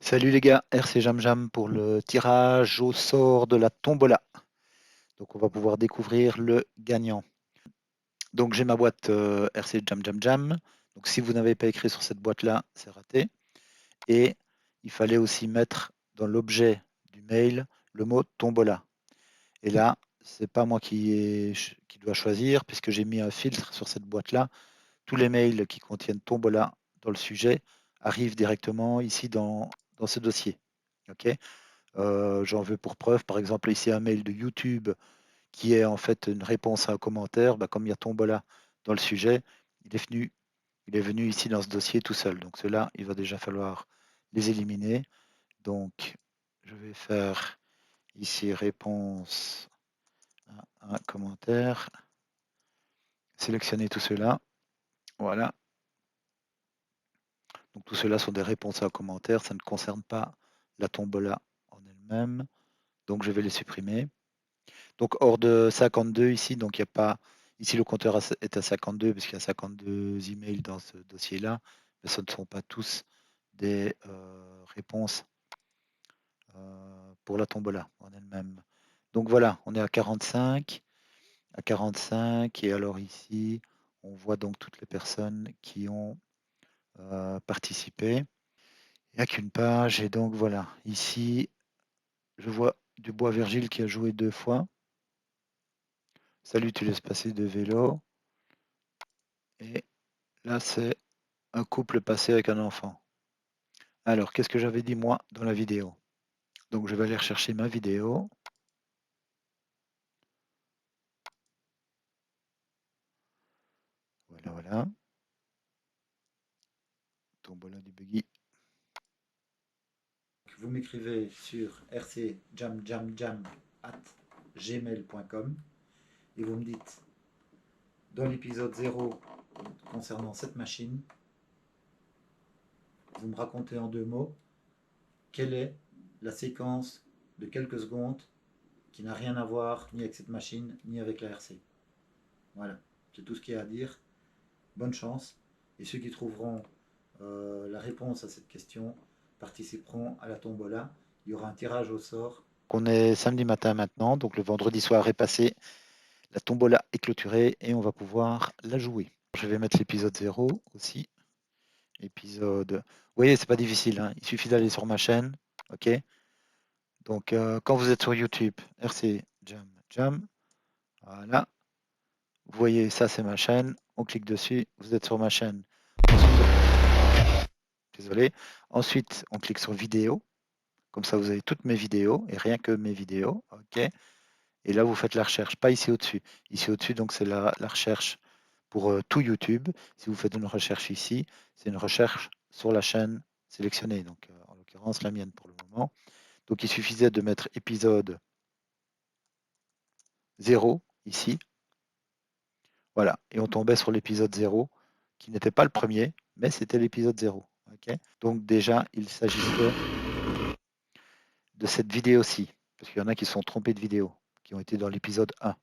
Salut les gars, RC Jam Jam pour le tirage au sort de la tombola. Donc on va pouvoir découvrir le gagnant. Donc j'ai ma boîte RC Jam Jam Jam. Donc si vous n'avez pas écrit sur cette boîte-là, c'est raté. Et il fallait aussi mettre dans l'objet du mail le mot tombola. Et là, c'est pas moi qui dois choisir puisque j'ai mis un filtre sur cette boîte-là. Tous les mails qui contiennent tombola dans le sujet arrivent directement ici dans ce dossier. Ok. J'en veux pour preuve, par exemple, ici un mail de YouTube qui est en fait une réponse à un commentaire. Bah, comme il y a tombola dans le sujet, il est venu ici dans ce dossier tout seul. Donc ceux-là, il va déjà falloir les éliminer. Donc je vais faire ici réponse à un commentaire, sélectionner tout cela. Voilà. Donc tout cela sont des réponses à un commentaire. Ça ne concerne pas la tombola en elle-même. Donc je vais les supprimer. Donc hors de 52 ici, donc il n'y a pas. Ici le compteur est à 52 puisqu'il y a 52 emails dans ce dossier-là, mais ce ne sont pas tous des réponses pour la tombola en elle-même. Donc voilà, on est à 45, et alors ici, on voit donc toutes les personnes qui ont participé. Il n'y a qu'une page, et donc voilà, ici, je vois Dubois Virgile qui a joué 2 fois. Salut, tu laisses passer de vélo. Et là, c'est un couple passé avec un enfant. Alors, qu'est-ce que j'avais dit moi dans la vidéo? Donc, je vais aller rechercher ma vidéo. Voilà, voilà. Tombola du buggy. Vous m'écrivez sur rcjamjamjam@gmail.com et vous me dites dans l'épisode 0 concernant cette machine, vous me racontez en 2 mots quelle est la séquence de quelques secondes qui n'a rien à voir ni avec cette machine ni avec la RC. Voilà, c'est tout ce qu'il y a à dire. Bonne chance. Et ceux qui trouveront la réponse à cette question participeront à la tombola. Il y aura un tirage au sort. On est samedi matin maintenant, donc le vendredi soir est passé. La tombola est clôturée et on va pouvoir la jouer. Je vais mettre l'épisode 0 aussi. Épisode. Vous voyez, c'est pas difficile, hein. Il suffit d'aller sur ma chaîne. Ok. Donc quand vous êtes sur YouTube, RC Jam Jam. Voilà. Vous voyez, ça c'est ma chaîne. On clique dessus, vous êtes sur ma chaîne. Désolé. Ensuite, on clique sur vidéo. Comme ça, vous avez toutes mes vidéos et rien que mes vidéos. OK. Et là, vous faites la recherche. Pas ici au-dessus. Ici au-dessus, donc c'est la recherche pour tout YouTube. Si vous faites une recherche ici, c'est une recherche sur la chaîne sélectionnée. Donc, en l'occurrence, la mienne pour le moment. Donc, il suffisait de mettre épisode 0 ici. Voilà. Et on tombait sur l'épisode 0 qui n'était pas le premier, mais c'était l'épisode 0. OK. Donc, déjà, il s'agissait de cette vidéo-ci, parce qu'il y en a qui se sont trompés de vidéo, qui ont été dans l'épisode 1.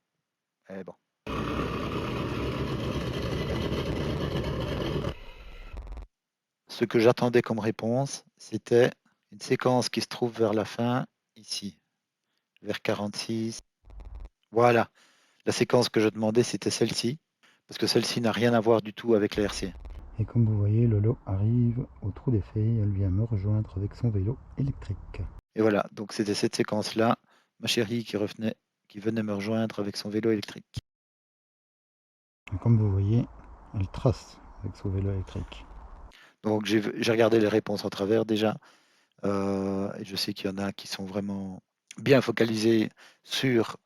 Eh bon. Ce que j'attendais comme réponse, c'était une séquence qui se trouve vers la fin, ici, vers 46. Voilà, la séquence que je demandais, c'était celle-ci, parce que celle-ci n'a rien à voir du tout avec la RC. Et comme vous voyez, Lolo arrive au trou des fées, elle vient me rejoindre avec son vélo électrique. Et voilà, donc c'était cette séquence-là, ma chérie qui venait me rejoindre avec son vélo électrique. Et comme vous voyez, elle trace avec son vélo électrique. Donc j'ai regardé les réponses en travers déjà, et je sais qu'il y en a qui sont vraiment bien focalisés sur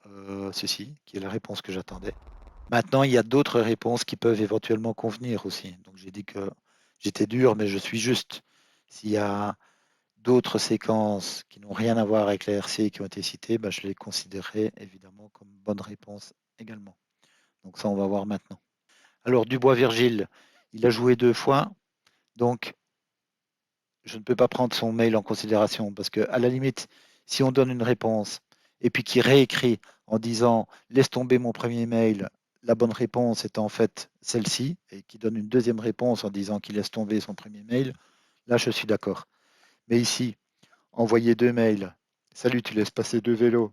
ceci, qui est la réponse que j'attendais. Maintenant, il y a d'autres réponses qui peuvent éventuellement convenir aussi. Donc j'ai dit que j'étais dur, mais je suis juste. S'il y a d'autres séquences qui n'ont rien à voir avec la RC qui ont été citées, bah, je les considérerai évidemment comme bonne réponse également. Donc ça, on va voir maintenant. Alors, Dubois-Virgile, il a joué 2 fois, donc je ne peux pas prendre son mail en considération parce que, à la limite, si on donne une réponse et puis qu'il réécrit en disant laisse tomber mon premier mail, la bonne réponse est en fait celle-ci, et qui donne une deuxième réponse en disant qu'il laisse tomber son premier mail, là je suis d'accord. Mais ici, envoyer 2 mails. Salut, tu laisses passer 2 vélos.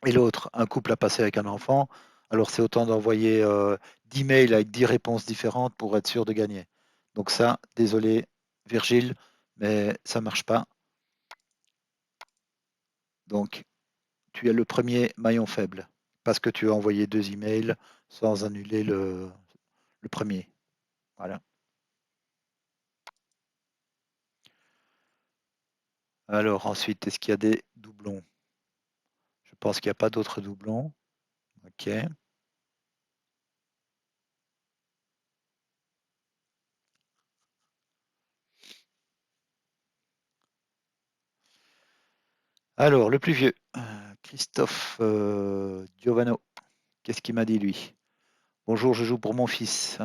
Et l'autre, un couple a passé avec un enfant. Alors c'est autant d'envoyer 10 mails avec 10 réponses différentes pour être sûr de gagner. Donc ça, désolé Virgile, mais ça marche pas. Donc tu es le premier maillon faible parce que tu as envoyé 2 emails sans annuler le premier. Voilà. Alors ensuite, est-ce qu'il y a des doublons? Je pense qu'il n'y a pas d'autres doublons. Ok. Alors, le plus vieux, Christophe Giovano. Qu'est-ce qu'il m'a dit lui? Bonjour, je joue pour mon fils.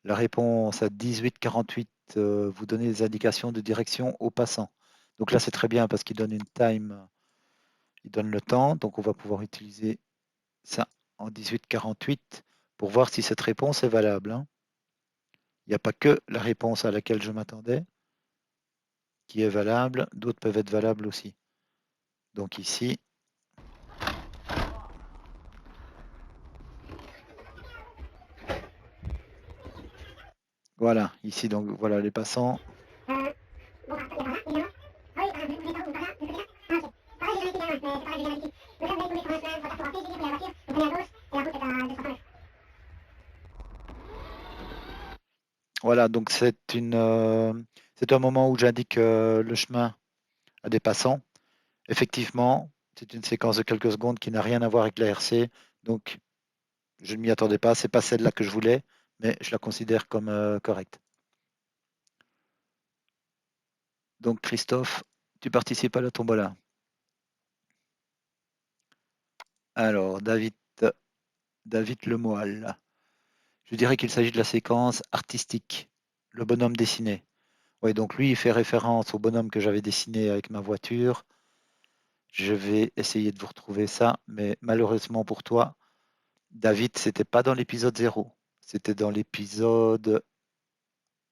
La réponse à 18-48 vous donnez des indications de direction aux passants. Donc là, c'est très bien parce qu'il donne une time, il donne le temps. Donc on va pouvoir utiliser ça en 18-48 pour voir si cette réponse est valable, hein. Il n'y a pas que la réponse à laquelle je m'attendais qui est valable, d'autres peuvent être valables aussi. Donc ici, voilà, ici donc voilà les passants. Voilà, donc c'est un moment où j'indique le chemin à des passants. Effectivement, c'est une séquence de quelques secondes qui n'a rien à voir avec la RC, donc je ne m'y attendais pas. C'est pas celle-là que je voulais, mais je la considère comme correcte. Donc Christophe, tu participes à la tombola. Alors David Lemoal. Je dirais qu'il s'agit de la séquence artistique, le bonhomme dessiné. Oui, donc lui, il fait référence au bonhomme que j'avais dessiné avec ma voiture. Je vais essayer de vous retrouver ça, mais malheureusement pour toi, David, c'était pas dans l'épisode 0. C'était dans l'épisode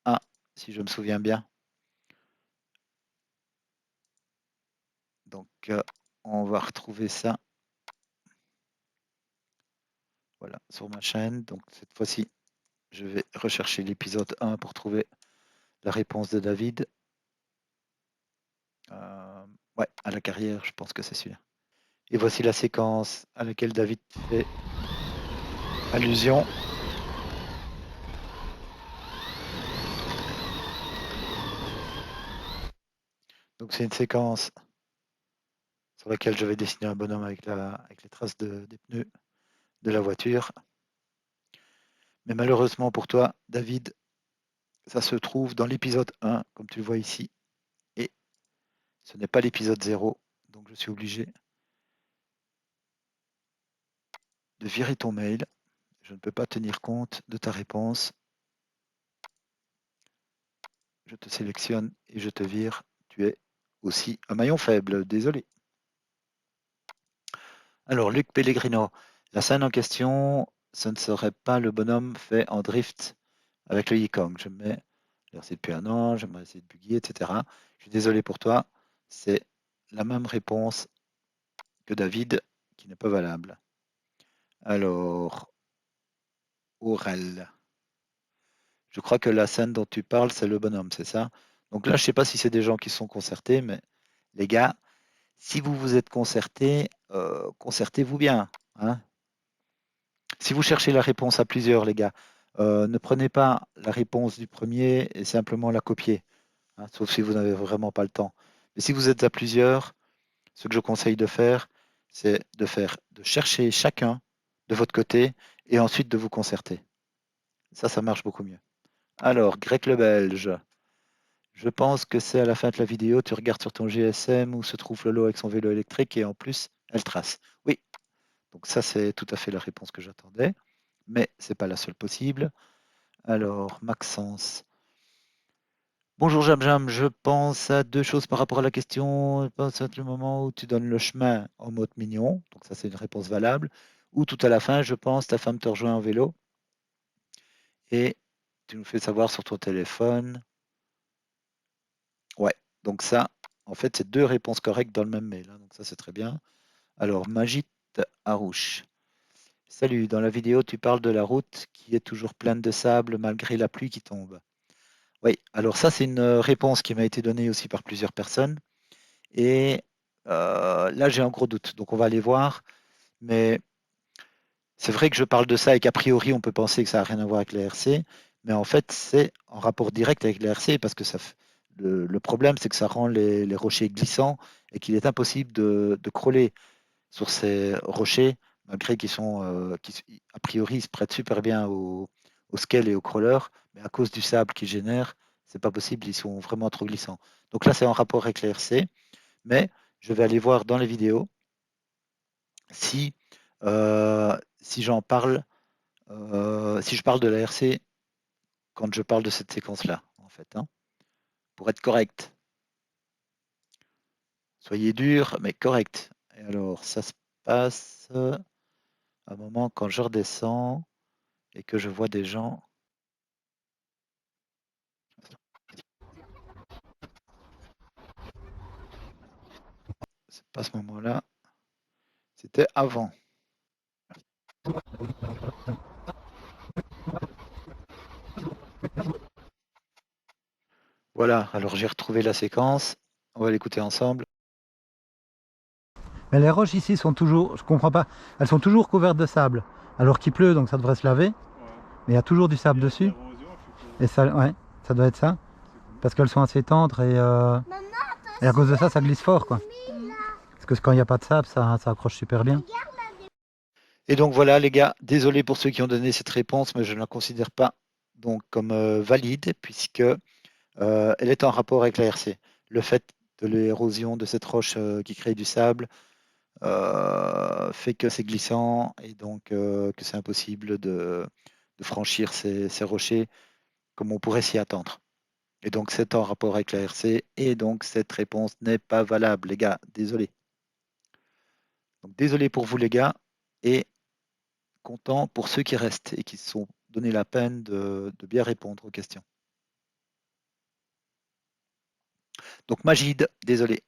1, si je me souviens bien. Donc, on va retrouver ça. Voilà, sur ma chaîne. Donc, cette fois-ci, je vais rechercher l'épisode 1 pour trouver la réponse de David. Ouais, à la carrière, je pense que c'est celui-là. Et voici la séquence à laquelle David fait allusion. Donc c'est une séquence sur laquelle je vais dessiner un bonhomme avec les traces des pneus de la voiture. Mais malheureusement pour toi, David, ça se trouve dans l'épisode 1, comme tu le vois ici. Et ce n'est pas l'épisode 0. Donc je suis obligé de virer ton mail. Je ne peux pas tenir compte de ta réponse. Je te sélectionne et je te vire. Tu es aussi un maillon faible, désolé. Alors, Luc Pellegrino, la scène en question, ce ne serait pas le bonhomme fait en drift avec le Yikong. Je me mets merci depuis un an, j'aimerais essayer de bugger, etc. Je suis désolé pour toi, c'est la même réponse que David qui n'est pas valable. Alors, Aurel. Je crois que la scène dont tu parles, c'est le bonhomme, c'est ça? Donc là, je ne sais pas si c'est des gens qui sont concertés, mais les gars, si vous vous êtes concertés, concertez-vous bien, hein. Si vous cherchez la réponse à plusieurs, les gars, ne prenez pas la réponse du premier et simplement la copier, hein, sauf si vous n'avez vraiment pas le temps. Mais si vous êtes à plusieurs, ce que je conseille de faire, c'est de chercher chacun de votre côté et ensuite de vous concerter. Ça marche beaucoup mieux. Alors, Grec le Belge, je pense que c'est à la fin de la vidéo, tu regardes sur ton GSM où se trouve Lolo avec son vélo électrique et en plus, elle trace. Oui, donc ça c'est tout à fait la réponse que j'attendais, mais ce n'est pas la seule possible. Alors, Maxence. Bonjour Jam Jam, je pense à deux choses par rapport à la question. Je pense à le moment où tu donnes le chemin en mode mignon, donc ça c'est une réponse valable, ou tout à la fin, je pense, ta femme te rejoint en vélo et tu nous fais savoir sur ton téléphone. Ouais, Donc ça, en fait, c'est 2 réponses correctes dans le même mail, hein, donc ça, c'est très bien. Alors, Majid Harouche. Salut, dans la vidéo, tu parles de la route qui est toujours pleine de sable malgré la pluie qui tombe. Oui, alors ça, c'est une réponse qui m'a été donnée aussi par plusieurs personnes. Et là, j'ai un gros doute. Donc, on va aller voir. Mais c'est vrai que je parle de ça et qu'a priori, on peut penser que ça n'a rien à voir avec la RC. Mais en fait, c'est en rapport direct avec la RC parce que le problème, c'est que ça rend les rochers glissants et qu'il est impossible de crawler sur ces rochers, malgré qu'ils sont, a priori, ils se prêtent super bien au scale et au crawler, mais à cause du sable qu'ils génèrent, c'est pas possible, ils sont vraiment trop glissants. Donc là, c'est en rapport avec la RC, mais je vais aller voir dans les vidéos si, si j'en parle, si je parle de la RC quand je parle de cette séquence-là, en fait, hein, pour être correct. Soyez dur, mais correct. Et alors, ça se passe à un moment quand je redescends et que je vois des gens. C'est pas ce moment-là, c'était avant. Voilà, alors j'ai retrouvé la séquence. On va l'écouter ensemble. Mais les roches ici sont toujours, je comprends pas, elles sont toujours couvertes de sable. Alors qu'il pleut, donc ça devrait se laver. Ouais. Mais il y a toujours du sable dessus. L'érosion, je suppose. Et ça, ouais, ça doit être ça. Parce qu'elles sont assez tendres et à cause de ça, ça glisse fort, quoi. Parce que quand il n'y a pas de sable, ça accroche super bien. Et donc voilà, les gars, désolé pour ceux qui ont donné cette réponse, mais je ne la considère pas donc comme valide, puisque elle est en rapport avec la RC. Le fait de l'érosion de cette roche qui crée du sable fait que c'est glissant et donc que c'est impossible de franchir ces rochers comme on pourrait s'y attendre. Et donc c'est en rapport avec la RC et donc cette réponse n'est pas valable, les gars. Désolé. Donc désolé pour vous, les gars, et content pour ceux qui restent et qui se sont donné la peine de bien répondre aux questions. Donc Magid, désolé,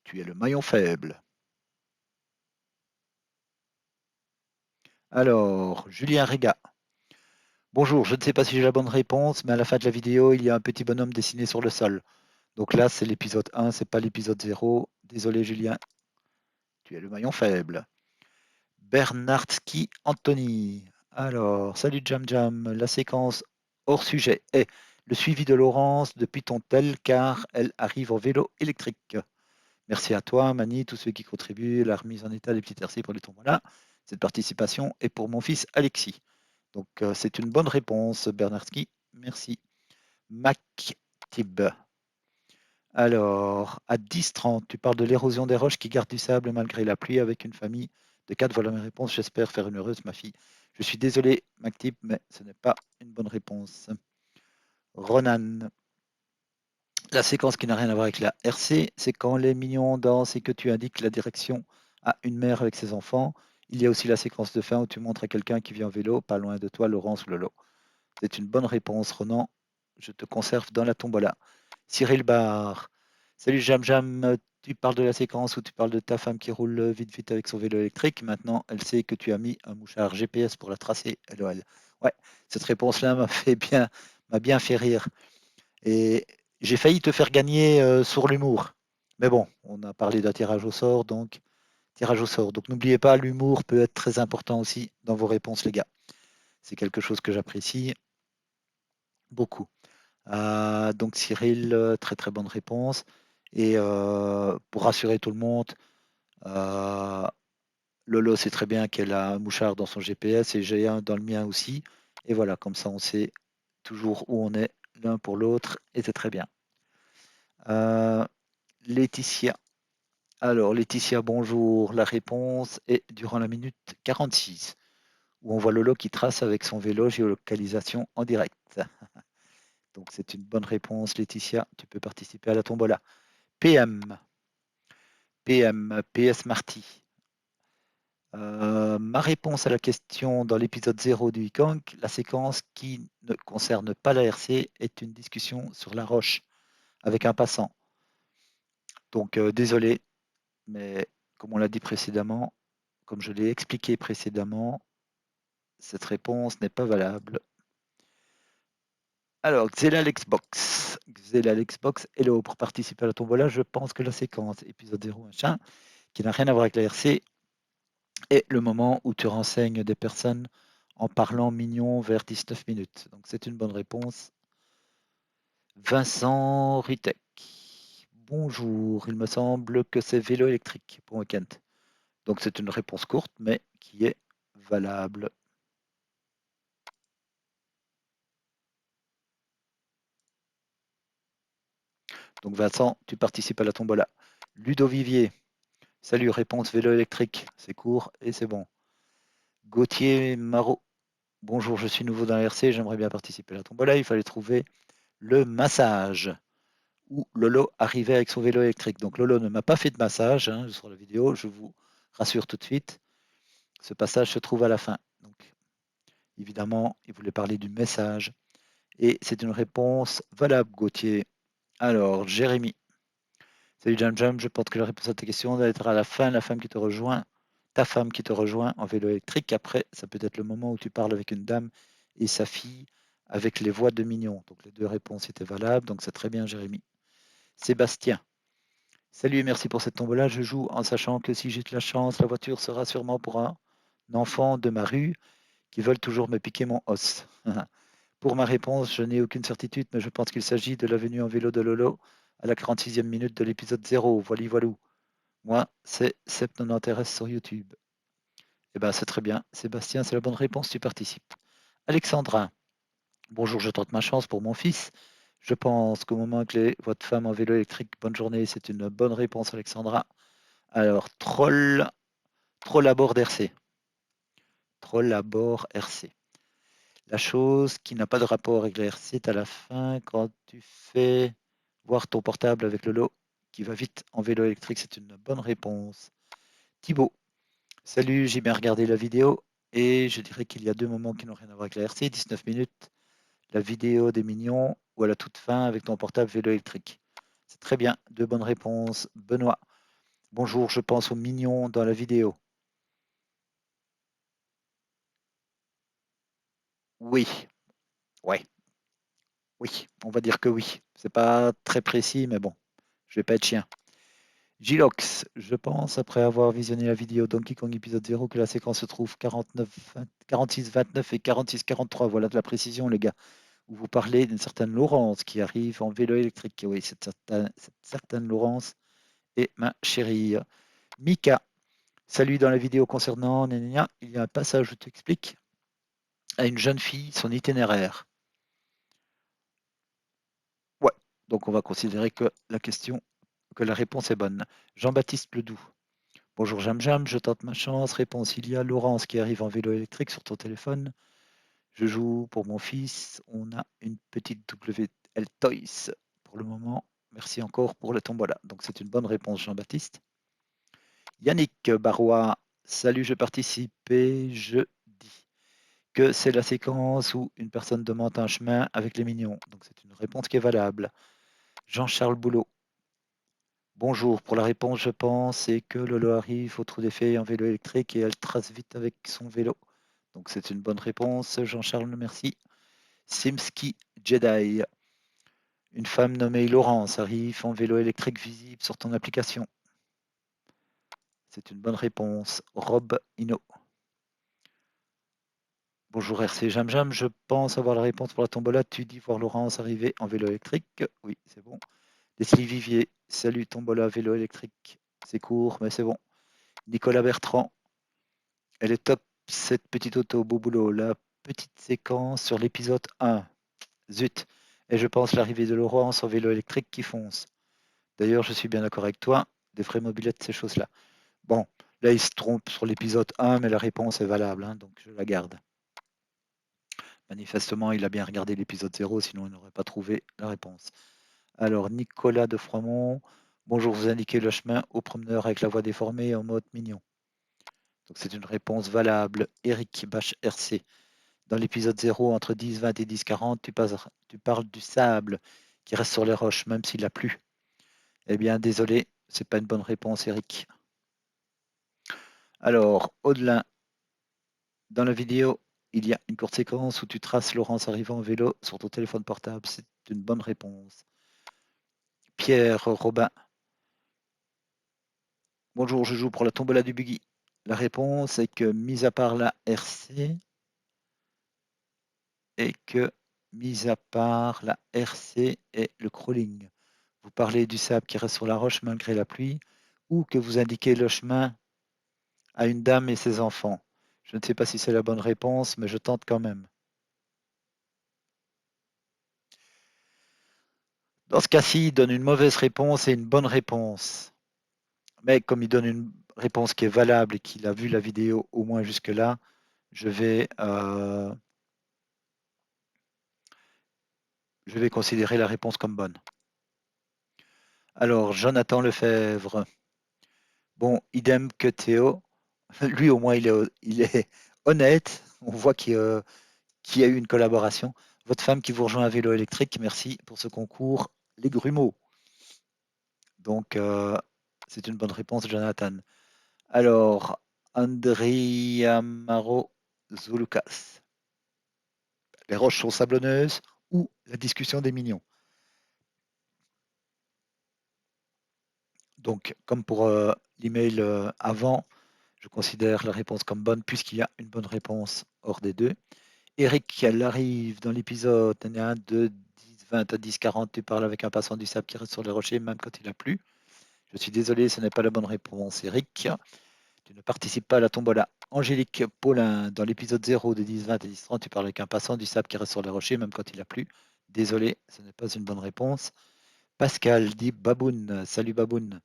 tu es le maillon faible. Alors, Julien Réga. Bonjour, je ne sais pas si j'ai la bonne réponse, mais à la fin de la vidéo, il y a un petit bonhomme dessiné sur le sol. Donc là, c'est l'épisode 1, c'est pas l'épisode 0. Désolé, Julien, tu es le maillon faible. Bernardski Anthony. Alors, salut Jam Jam. La séquence hors sujet est le suivi de Laurence depuis ton tel car elle arrive en vélo électrique. Merci à toi, Mani, tous ceux qui contribuent, la remise en état des petits RC pour les tombolas. Cette participation est pour mon fils Alexis. Donc, c'est une bonne réponse, Bernardski. Merci. MacTib. Alors, à 10h30, tu parles de l'érosion des roches qui gardent du sable malgré la pluie avec une famille de 4. Voilà mes réponses. J'espère faire une heureuse, ma fille. Je suis désolé, MacTib, mais ce n'est pas une bonne réponse. Ronan. La séquence qui n'a rien à voir avec la RC, c'est quand les mignons dansent et que tu indiques la direction à une mère avec ses enfants. Il y a aussi la séquence de fin où tu montres à quelqu'un qui vient en vélo, pas loin de toi, Laurence ou Lolo. C'est une bonne réponse, Ronan. Je te conserve dans la tombola. Cyril Barr. Salut Jam Jam, tu parles de la séquence où tu parles de ta femme qui roule vite vite avec son vélo électrique. Maintenant, elle sait que tu as mis un mouchard GPS pour la tracer. LOL. Ouais, cette réponse-là m'a bien fait rire. Et j'ai failli te faire gagner sur l'humour. Mais bon, on a parlé d'un tirage au sort, donc tirage au sort. Donc n'oubliez pas, l'humour peut être très important aussi dans vos réponses, les gars. C'est quelque chose que j'apprécie beaucoup. Donc Cyril, très très bonne réponse. Et pour rassurer tout le monde, euh, Lolo sait très bien qu'elle a un mouchard dans son GPS et j'ai un dans le mien aussi. Et voilà, comme ça on sait toujours où on est l'un pour l'autre et c'est très bien. Laetitia. Alors Laetitia, bonjour. La réponse est durant la minute 46, où on voit Lolo qui trace avec son vélo géolocalisation en direct. Donc c'est une bonne réponse, Laetitia. Tu peux participer à la tombola. PM, PS Marty. Ma réponse à la question dans l'épisode 0 du Wikong, la séquence qui ne concerne pas la RC est une discussion sur la roche avec un passant. Donc désolé, mais comme on l'a dit précédemment, comme je l'ai expliqué précédemment, cette réponse n'est pas valable. Alors, Xela l'Xbox. Xela l'Xbox, hello, pour participer à la tombola, je pense que la séquence épisode 0, machin, qui n'a rien à voir avec la RC, est le moment où tu renseignes des personnes en parlant mignon vers 19 minutes. Donc c'est une bonne réponse. Vincent Ritek. Bonjour, il me semble que c'est vélo électrique pour week-end. Donc c'est une réponse courte, mais qui est valable. Donc Vincent, tu participes à la tombola. Ludo Vivier. Salut, réponse vélo électrique. C'est court et c'est bon. Gauthier Marot. Bonjour, je suis nouveau dans la RC, j'aimerais bien participer à la tombola. Il fallait trouver le massage où Lolo arrivait avec son vélo électrique. Donc Lolo ne m'a pas fait de massage sur la vidéo, je vous rassure tout de suite. Ce passage se trouve à la fin. Donc évidemment, il voulait parler du message. Et c'est une réponse valable, Gauthier. Alors, Jérémy. Salut Jam Jam, je pense que la réponse à ta question doit être à la fin, la femme qui te rejoint, ta femme qui te rejoint en vélo électrique. Après, ça peut être le moment où tu parles avec une dame et sa fille avec les voix de Mignon. Donc les deux réponses étaient valables, donc c'est très bien Jérémy. Sébastien. Salut et merci pour cette tombola. Je joue en sachant que si j'ai de la chance, la voiture sera sûrement pour un enfant de ma rue qui veulent toujours me piquer mon os. Pour ma réponse, je n'ai aucune certitude, mais je pense qu'il s'agit de la venue en vélo de Lolo à la 46e minute de l'épisode 0. Voilà, voilou. Moi, c'est 70 RS sur YouTube. Eh bien, c'est très bien. Sébastien, c'est la bonne réponse, tu participes. Alexandra, bonjour, je tente ma chance pour mon fils. Je pense qu'au moment que votre femme en vélo électrique, bonne journée, c'est une bonne réponse, Alexandra. Alors, troll à bord d'RC. Troll à bord RC. La chose qui n'a pas de rapport avec la RC est à la fin quand tu fais voir ton portable avec le lot qui va vite en vélo électrique. C'est une bonne réponse. Thibaut, salut, j'ai bien regardé la vidéo et je dirais qu'il y a deux moments qui n'ont rien à voir avec la RC. 19 minutes, la vidéo des mignons ou à la toute fin avec ton portable vélo électrique. C'est très bien, deux bonnes réponses. Benoît, bonjour, je pense aux mignons dans la vidéo. Oui, ouais, oui, on va dire que oui. C'est pas très précis, mais bon, je vais pas être chien. Gilox, je pense, après avoir visionné la vidéo Donkey Kong épisode 0, que la séquence se trouve 46-29 et 46-43. Voilà de la précision, les gars. Où vous parlez d'une certaine Laurence qui arrive en vélo électrique. Oui, cette certaine Laurence est ma chérie. Mika, salut dans la vidéo concernant Nénénia. Il y a un passage où tu expliques à une jeune fille son itinéraire. Ouais, donc on va considérer que la réponse est bonne. Jean-Baptiste Ledoux. Bonjour Jam Jam, je tente ma chance. Réponse, il y a Laurence qui arrive en vélo électrique sur ton téléphone. Je joue pour mon fils. On a une petite WL Toys pour le moment. Merci encore pour le tombola. Donc c'est une bonne réponse Jean-Baptiste. Yannick Barrois, salut, je participe et je dis que c'est la séquence où une personne demande un chemin avec les mignons. Donc c'est une réponse qui est valable. Jean-Charles Boulot, bonjour, pour la réponse, je pense, c'est que Lolo arrive au trou des fées en vélo électrique et elle trace vite avec son vélo. Donc c'est une bonne réponse, Jean-Charles, merci. Simski Jedi. Une femme nommée Laurence arrive en vélo électrique visible sur ton application. C'est une bonne réponse. Rob Ino. Bonjour RC Jam Jam, je pense avoir la réponse pour la tombola. Tu dis voir Laurence arriver en vélo électrique. Oui, c'est bon. Leslie Vivier, salut tombola vélo électrique. C'est court, mais c'est bon. Nicolas Bertrand, elle est top cette petite auto, beau boulot. La petite séquence sur l'épisode 1. Zut. Et je pense l'arrivée de Laurence en vélo électrique qui fonce. D'ailleurs, je suis bien d'accord avec toi. Des vraies mobilettes, ces choses-là. Bon, là, il se trompe sur l'épisode 1, mais la réponse est valable, donc je la garde. Manifestement, il a bien regardé l'épisode 0, sinon il n'aurait pas trouvé la réponse. Alors, Nicolas de Froimont. Bonjour, vous indiquez le chemin au promeneur avec la voix déformée en mode mignon. Donc c'est une réponse valable. Eric Bach RC. Dans l'épisode 0, entre 10-20 et 10-40, tu parles du sable qui reste sur les roches, même s'il a plu. Eh bien, désolé, c'est pas une bonne réponse, Eric. Alors, au-delà, dans la vidéo, il y a une courte séquence où tu traces Laurence arrivant en vélo sur ton téléphone portable. C'est une bonne réponse. Pierre Robin. Bonjour, je joue pour la tombola du buggy. La réponse est que, mis à part la RC, et le crawling. Vous parlez du sable qui reste sur la roche malgré la pluie, ou que vous indiquez le chemin à une dame et ses enfants. Je ne sais pas si c'est la bonne réponse, mais je tente quand même. Dans ce cas-ci, il donne une mauvaise réponse et une bonne réponse. Mais comme il donne une réponse qui est valable et qu'il a vu la vidéo au moins jusque-là, je vais considérer la réponse comme bonne. Alors, Jonathan Lefebvre. Bon, idem que Théo. Lui, au moins, il est honnête. On voit qu'il y a eu une collaboration. Votre femme qui vous rejoint à vélo électrique, merci pour ce concours. Les grumeaux. Donc, c'est une bonne réponse, Jonathan. Alors, Andriamaro Zulukas. Les roches sont sablonneuses ou la discussion des mignons. Donc, comme pour l'email avant, je considère la réponse comme bonne puisqu'il y a une bonne réponse hors des deux. Eric, elle arrive dans l'épisode 1, 2, 10, 20 à 10, 40. Tu parles avec un passant du sable qui reste sur les rochers même quand il a plu. Je suis désolé, ce n'est pas la bonne réponse, Eric. Tu ne participes pas à la tombola. Angélique Paulin, dans l'épisode 0 de 10, 20 et 10, 30, tu parles avec un passant du sable qui reste sur les rochers même quand il a plu. Désolé, ce n'est pas une bonne réponse. Pascal dit Baboun. Salut Baboun.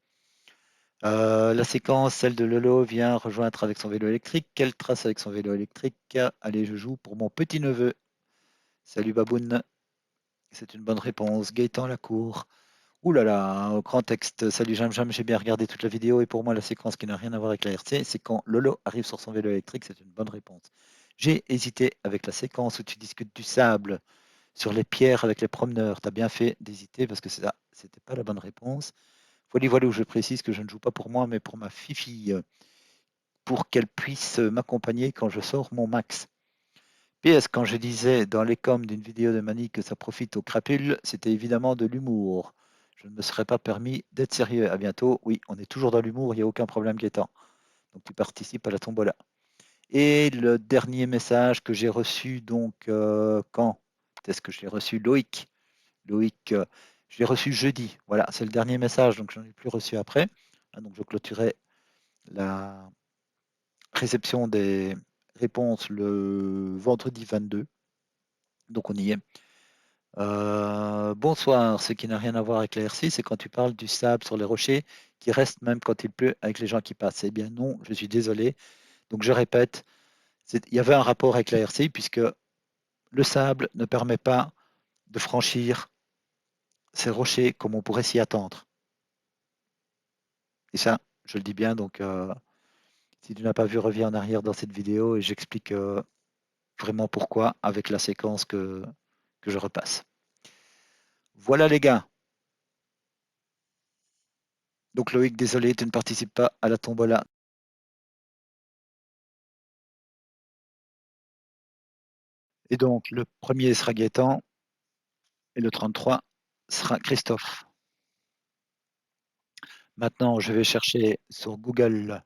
La séquence, celle de Lolo, vient rejoindre avec son vélo électrique. Quelle trace avec son vélo électrique? Allez, je joue pour mon petit-neveu. Salut Baboun. C'est une bonne réponse. Gaëtan Lacour. Ouh là là, au grand texte. Salut Jam Jam, j'ai bien regardé toute la vidéo et pour moi, la séquence qui n'a rien à voir avec la RC, c'est quand Lolo arrive sur son vélo électrique. C'est une bonne réponse. J'ai hésité avec la séquence où tu discutes du sable sur les pierres avec les promeneurs. Tu as bien fait d'hésiter parce que ça, c'était pas la bonne réponse. Voilà où je précise que je ne joue pas pour moi, mais pour ma fifi, pour qu'elle puisse m'accompagner quand je sors mon max. PS, quand je disais dans les coms d'une vidéo de Mani que ça profite aux crapules, c'était évidemment de l'humour. Je ne me serais pas permis d'être sérieux. À bientôt. Oui, on est toujours dans l'humour, il n'y a aucun problème, Gaëtan. Donc tu participes à la tombola. Et le dernier message que j'ai reçu, donc quand est-ce que je l'ai reçu? Loïc. Loïc, je l'ai reçu jeudi. Voilà, c'est le dernier message, donc je n'en ai plus reçu après. Donc je clôturerai la réception des réponses le vendredi 22. Donc on y est. Bonsoir, ce qui n'a rien à voir avec la RC, c'est quand tu parles du sable sur les rochers qui reste même quand il pleut avec les gens qui passent. Eh bien non, je suis désolé. Donc je répète, il y avait un rapport avec la RC puisque le sable ne permet pas de franchir ces rochers comme on pourrait s'y attendre. Et ça, je le dis bien, donc si tu n'as pas vu, reviens en arrière dans cette vidéo et j'explique vraiment pourquoi avec la séquence que je repasse. Voilà les gars. Donc Loïc, désolé, tu ne participes pas à la tombola. Et donc le premier sera Gaëtan et le 33 sera Christophe. Maintenant, je vais chercher sur Google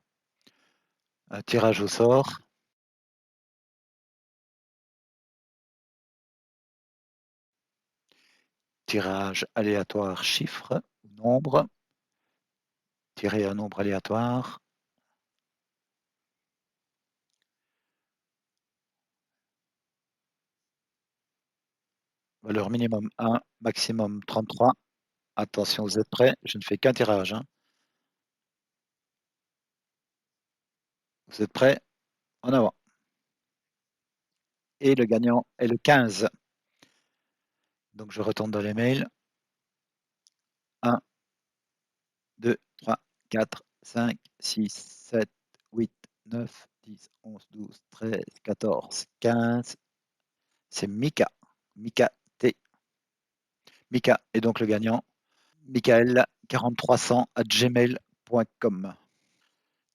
un tirage au sort. Tirage aléatoire chiffre, nombre, tirer un nombre aléatoire. Valeur minimum 1, maximum 33. Attention, vous êtes prêts? Je ne fais qu'un tirage. Hein. Vous êtes prêts? En avant. Et le gagnant est le 15. Donc je retourne dans les mails. 1, 2, 3, 4, 5, 6, 7, 8, 9, 10, 11, 12, 13, 14, 15. C'est Mika. Mika T. Mika est donc le gagnant. Michael4300@gmail.com.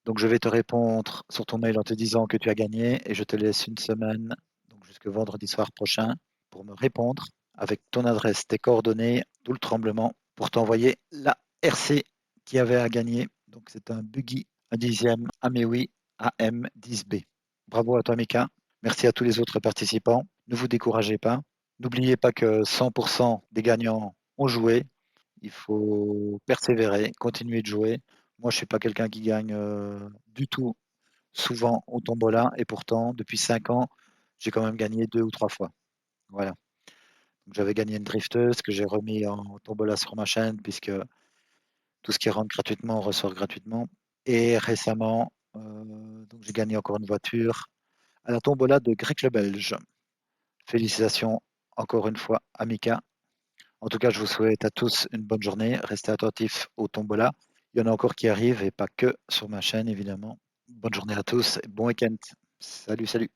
Donc je vais te répondre sur ton mail en te disant que tu as gagné et je te laisse une semaine, donc jusque vendredi soir prochain, pour me répondre avec ton adresse, tes coordonnées, tout le tremblement, pour t'envoyer la RC qui avait à gagner. Donc c'est un buggy, un 10e Amewi AM10B. Bravo à toi Mika. Merci à tous les autres participants. Ne vous découragez pas. N'oubliez pas que 100% des gagnants ont joué. Il faut persévérer, continuer de jouer. Moi, je ne suis pas quelqu'un qui gagne du tout souvent au tombola et pourtant, depuis 5 ans, j'ai quand même gagné 2 ou 3 fois. Voilà. Donc, j'avais gagné une drifteuse que j'ai remis en tombola sur ma chaîne puisque tout ce qui rentre gratuitement ressort gratuitement. Et récemment, donc j'ai gagné encore une voiture à la tombola de Grec le Belge. Félicitations encore une fois, Amica. En tout cas, je vous souhaite à tous une bonne journée. Restez attentifs au tombola. Il y en a encore qui arrivent et pas que sur ma chaîne, évidemment. Bonne journée à tous et bon week-end. Salut, salut.